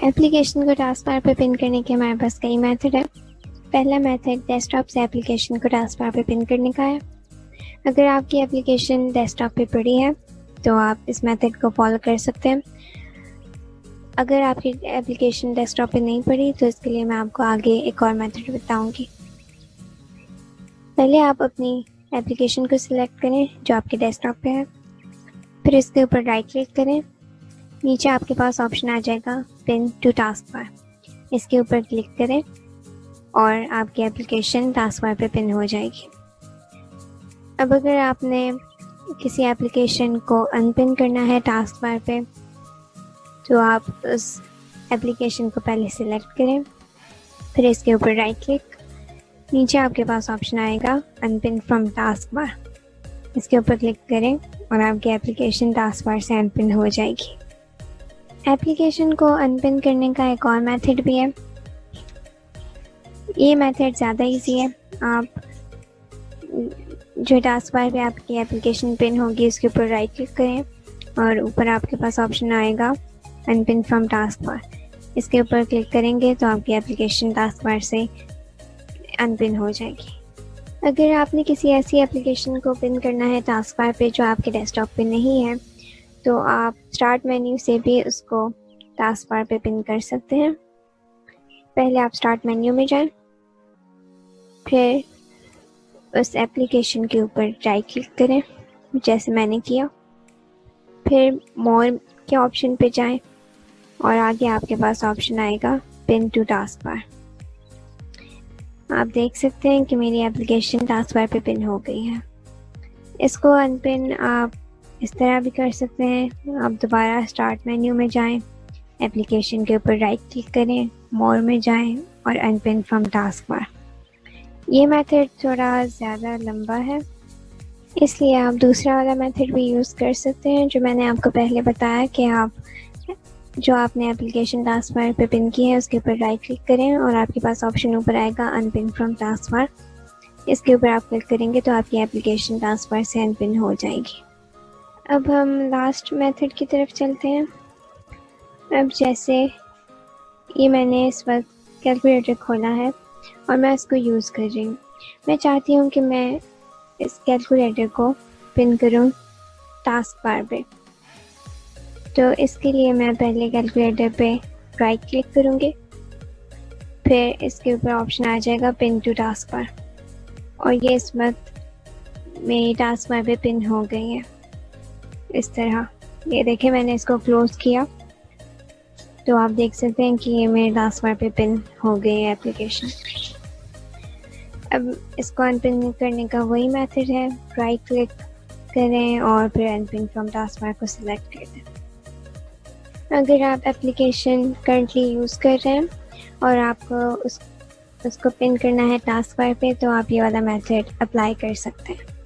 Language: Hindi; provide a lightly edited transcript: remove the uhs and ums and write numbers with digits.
एप्लीकेशन को टास्क बार पर पिन करने के हमारे पास कई मेथड है। पहला मेथड डेस्कटॉप से एप्लीकेशन को टास्क बार पर पिन करने का है। अगर आपकी एप्लीकेशन डेस्कटॉप पे पड़ी है तो आप इस मेथड को फॉलो कर सकते हैं। अगर आपकी एप्लीकेशन डेस्कटॉप पे नहीं पड़ी तो इसके लिए मैं आपको आगे एक और मेथड बताऊंगी। पहले आप अपनी एप्लीकेशन को सिलेक्ट करें जो आपके डेस्कटॉप पे है, फिर इसके ऊपर राइट क्लिक करें। नीचे आपके पास ऑप्शन आ जाएगा पिन टू टास्क बार, इसके ऊपर क्लिक करें और आपकी एप्लीकेशन टास्क बार पे पिन हो जाएगी। अब अगर आपने किसी एप्लीकेशन को अनपिन करना है टास्क बार पे तो आप उस एप्लीकेशन को पहले सिलेक्ट करें, फिर इसके ऊपर राइट क्लिक। नीचे आपके पास ऑप्शन आएगा अनपिन फ्रॉम टास्क बार, इसके ऊपर क्लिक करें और आपकी एप्लीकेशन टास्क बार से अनपिन हो जाएगी। एप्लीकेशन को अनपिन करने का एक और मेथड भी है। ये मेथड ज़्यादा इजी है। आप जो टास्क बार पे आपकी एप्लीकेशन पिन होगी उसके ऊपर राइट क्लिक करें और ऊपर आपके पास ऑप्शन आएगा अनपिन फ्रॉम टास्क बार, इसके ऊपर क्लिक करेंगे तो आपकी एप्लीकेशन टास्क बार से अनपिन हो जाएगी। अगर आपने किसी ऐसी एप्लीकेशन को पिन करना है टास्क बार पे जो आपके डेस्कटॉप पे नहीं है तो आप स्टार्ट मेन्यू से भी उसको टास्क बार पे पिन कर सकते हैं। पहले आप स्टार्ट मेन्यू में जाएं, फिर उस एप्लीकेशन के ऊपर राइट क्लिक करें जैसे मैंने किया, फिर मोर के ऑप्शन पे जाएं और आगे आपके पास ऑप्शन आएगा पिन टू टास्क बार। आप देख सकते हैं कि मेरी एप्लीकेशन टास्क बार पे पिन हो गई है। इसको अनपिन आप इस तरह भी कर सकते हैं। आप दोबारा स्टार्ट मेन्यू में जाएं, एप्लीकेशन के ऊपर राइट क्लिक करें, मोर में जाएं और अनपिन फ्रॉम टास्क बार। ये मेथड थोड़ा ज़्यादा लंबा है इसलिए आप दूसरा वाला मेथड भी यूज़ कर सकते हैं जो मैंने आपको पहले बताया कि आप जो आपने एप्लीकेशन टास्क बार पे पिन की है उसके ऊपर राइट क्लिक करें और आपके पास ऑप्शन ऊपर आएगा अनपिन फ्रॉम टास्क बार, इसके ऊपर आप क्लिक करेंगे तो आपकी एप्लीकेशन टास्क बार से अनपिन हो जाएगी। अब हम लास्ट मेथड की तरफ चलते हैं। अब जैसे ये मैंने इस वक्त कैलकुलेटर खोला है और मैं इसको यूज़ कर रही हूँ। मैं चाहती हूँ कि मैं इस कैलकुलेटर को पिन करूँ टास्क बार पे, तो इसके लिए मैं पहले कैलकुलेटर पे राइट क्लिक करूँगी, फिर इसके ऊपर ऑप्शन आ जाएगा पिन टू टास्क बार और ये इस वक्त मेरी टास्क बार पे पिन हो गई है इस तरह। ये देखें मैंने इसको क्लोज किया तो आप देख सकते हैं कि ये मेरे टास्क बार पे पिन हो गई है एप्लीकेशन। अब इसको अनपिन करने का वही मेथड है, राइट क्लिक करें और फिर अनपिन फ्रॉम टास्क बार को सिलेक्ट कर दें। अगर आप एप्लीकेशन करंटली यूज़ कर रहे हैं और आपको उसको पिन करना है टास्क बार पे तो आप ये वाला मेथड अप्लाई कर सकते हैं।